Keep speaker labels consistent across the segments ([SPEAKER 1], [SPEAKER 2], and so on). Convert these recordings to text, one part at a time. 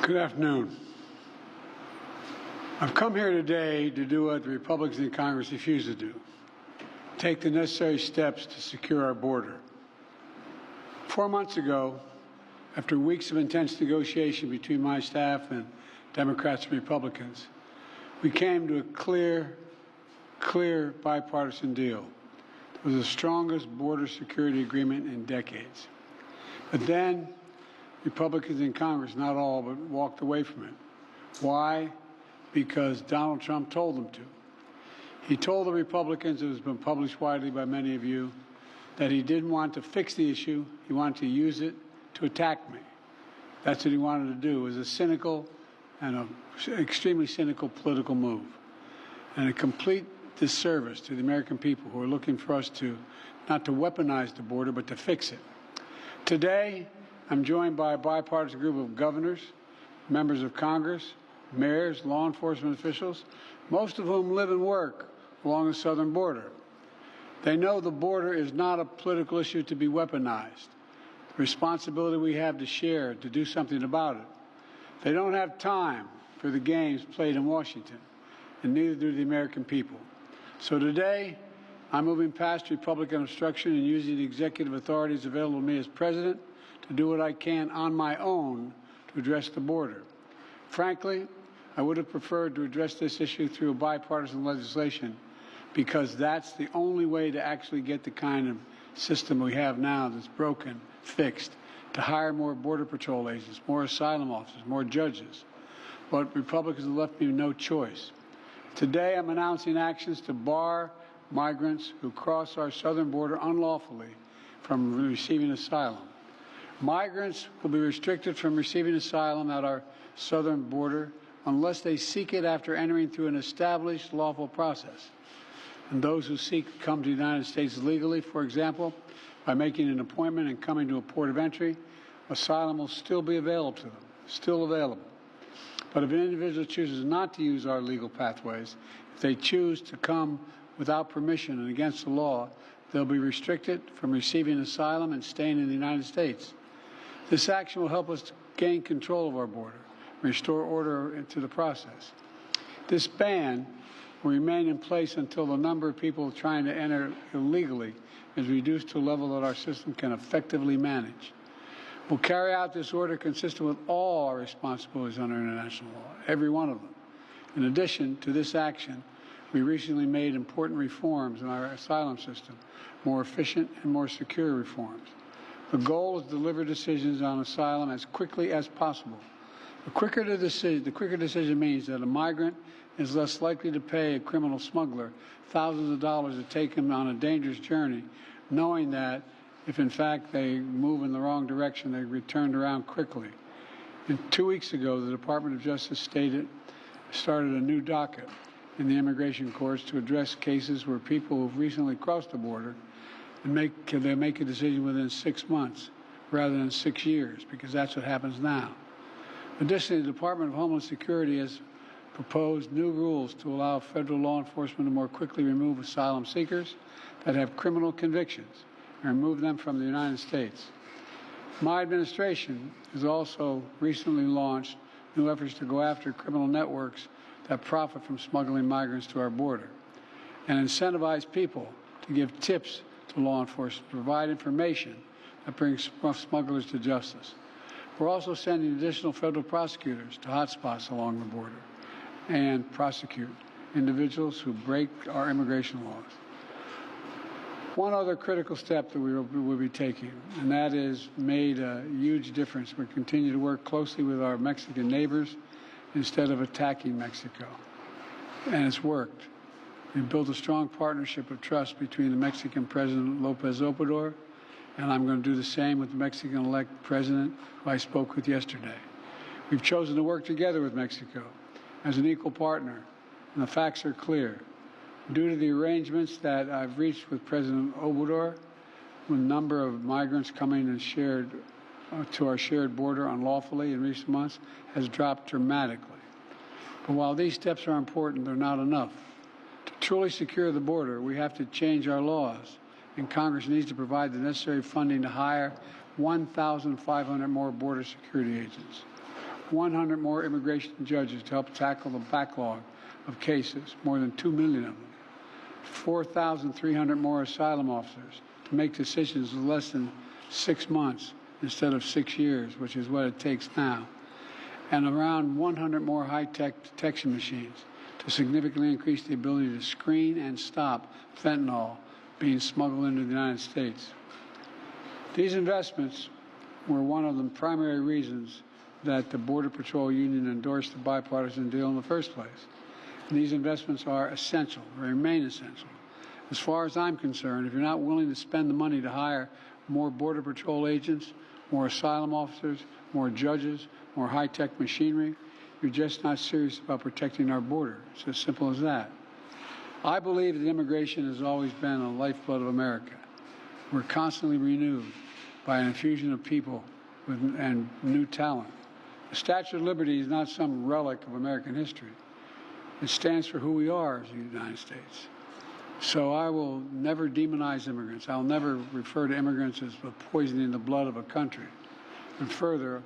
[SPEAKER 1] Good afternoon. I've come here today to do what the Republicans in Congress refuse to do, take the necessary steps to secure our border. 4 months ago, after weeks of intense negotiation between my staff and Democrats and Republicans, we came to a clear bipartisan deal. It was the strongest border security agreement in decades. But then, Republicans in Congress, not all, but walked away from it. Why? Because Donald Trump told them to. He told the Republicans, it has been published widely by many of you, that he didn't want to fix the issue. He wanted to use it to attack me. That's what he wanted to do. It was a cynical and an extremely cynical political move, and a complete disservice to the American people who are looking for us to not to weaponize the border, but to fix it. Today, I'm joined by a bipartisan group of governors, members of Congress, mayors, law enforcement officials, most of whom live and work along the southern border. They know the border is not a political issue to be weaponized. The responsibility we have to share, to do something about it. They don't have time for the games played in Washington, and neither do the American people. So today, I'm moving past Republican obstruction and using the executive authorities available to me as president to do what I can on my own to address the border. Frankly, I would have preferred to address this issue through bipartisan legislation, because that's the only way to actually get the kind of system we have now that's broken, fixed, to hire more Border Patrol agents, more asylum officers, more judges. But Republicans have left me no choice. Today I'm announcing actions to bar migrants who cross our southern border unlawfully from receiving asylum. Migrants will be restricted from receiving asylum at our southern border unless they seek it after entering through an established lawful process. And those who seek to come to the United States legally, for example, by making an appointment and coming to a port of entry, asylum will still be available to them, still available. But if an individual chooses not to use our legal pathways, if they choose to come without permission and against the law, they'll be restricted from receiving asylum and staying in the United States. This action will help us to gain control of our border, restore order into the process. This ban will remain in place until the number of people trying to enter illegally is reduced to a level that our system can effectively manage. We'll carry out this order consistent with all our responsibilities under international law, every one of them. In addition to this action, we recently made important reforms in our asylum system, more efficient and more secure reforms. The goal is to deliver decisions on asylum as quickly as possible. The quicker decision means that a migrant is less likely to pay a criminal smuggler thousands of dollars to take him on a dangerous journey, knowing that if in fact they move in the wrong direction, they're returned around quickly. And 2 weeks ago, the Department of Justice started a new docket in the immigration courts to address cases where people who've recently crossed the border and they make a decision within 6 months rather than 6 years, because that's what happens now. Additionally, the Department of Homeland Security has proposed new rules to allow federal law enforcement to more quickly remove asylum seekers that have criminal convictions and remove them from the United States. My administration has also recently launched new efforts to go after criminal networks that profit from smuggling migrants to our border, and incentivize people to give tips to law enforcement, to provide information that brings smugglers to justice. We're also sending additional federal prosecutors to hotspots along the border and prosecute individuals who break our immigration laws. One other critical step that we will be taking, and that has made a huge difference. We continue to work closely with our Mexican neighbors instead of attacking Mexico, and it's worked. We've built a strong partnership of trust between the Mexican President López Obrador, and I'm going to do the same with the Mexican-elect President who I spoke with yesterday. We've chosen to work together with Mexico as an equal partner, and the facts are clear. Due to the arrangements that I've reached with President Obrador, the number of migrants coming and to our shared border unlawfully in recent months has dropped dramatically. But while these steps are important, they're not enough. To truly secure the border, we have to change our laws, and Congress needs to provide the necessary funding to hire 1,500 more border security agents. 100 more immigration judges to help tackle the backlog of cases, more than 2 million of them. 4,300 more asylum officers to make decisions in less than 6 months instead of 6 years, which is what it takes now. And around 100 more high-tech detection machines to significantly increase the ability to screen and stop fentanyl being smuggled into the United States. These investments were one of the primary reasons that the Border Patrol Union endorsed the bipartisan deal in the first place. And these investments are essential, remain essential. As far as I'm concerned, if you're not willing to spend the money to hire more Border Patrol agents, more asylum officers, more judges, more high-tech machinery, you're just not serious about protecting our border. It's as simple as that. I believe that immigration has always been a lifeblood of America. We're constantly renewed by an infusion of people and new talent. The Statue of Liberty is not some relic of American history. It stands for who we are as the United States. So I will never demonize immigrants. I'll never refer to immigrants as poisoning the blood of a country. And further,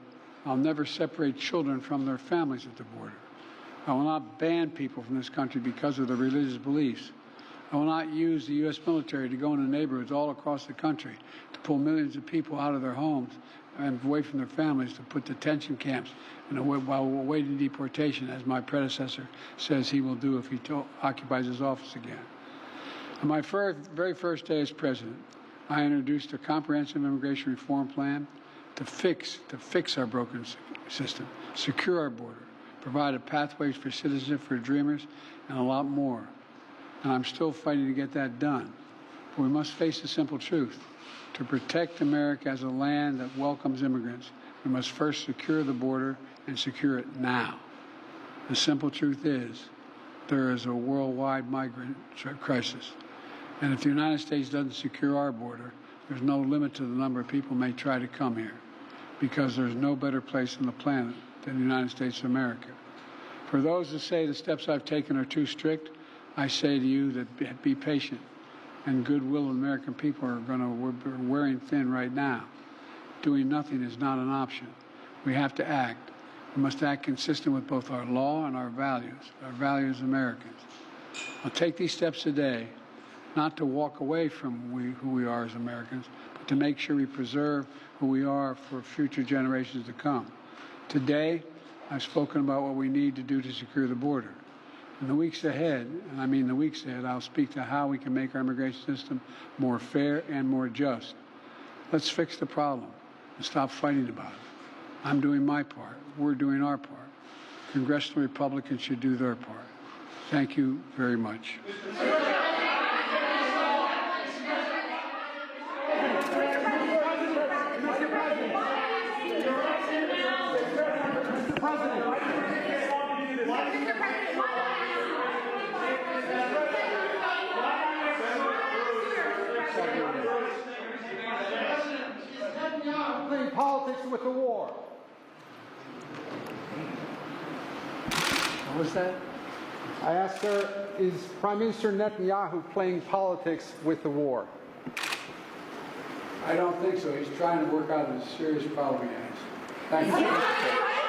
[SPEAKER 1] I'll never separate children from their families at the border. I will not ban people from this country because of their religious beliefs. I will not use the U.S. military to go into neighborhoods all across the country to pull millions of people out of their homes and away from their families to put detention camps while awaiting deportation, as my predecessor says he will do if he occupies his office again. On my very first day as president, I introduced a comprehensive immigration reform plan to fix our broken system, secure our border, provide pathways for citizenship for dreamers, and a lot more. And I'm still fighting to get that done. But we must face the simple truth. To protect America as a land that welcomes immigrants, we must first secure the border and secure it now. The simple truth is there is a worldwide migrant crisis. And if the United States doesn't secure our border, there's no limit to the number of people who may try to come here, because there's no better place on the planet than the United States of America. For those who say the steps I've taken are too strict, I say to you that be patient. And goodwill of American people are wearing thin right now. Doing nothing is not an option. We have to act. We must act consistent with both our law and our values as Americans. I'll take these steps today, not to walk away from who we are as Americans, but to make sure we preserve who we are for future generations to come. Today, I've spoken about what we need to do to secure the border. In the weeks ahead, and I mean the weeks ahead, I'll speak to how we can make our immigration system more fair and more just. Let's fix the problem and stop fighting about it. I'm doing my part. We're doing our part. Congressional Republicans should do their part. Thank you very much.
[SPEAKER 2] Politics with the war.
[SPEAKER 1] What was that?
[SPEAKER 2] I asked her, is Prime Minister Netanyahu playing politics with the war?
[SPEAKER 1] I don't think so. He's trying to work out a serious problem against. Thank you.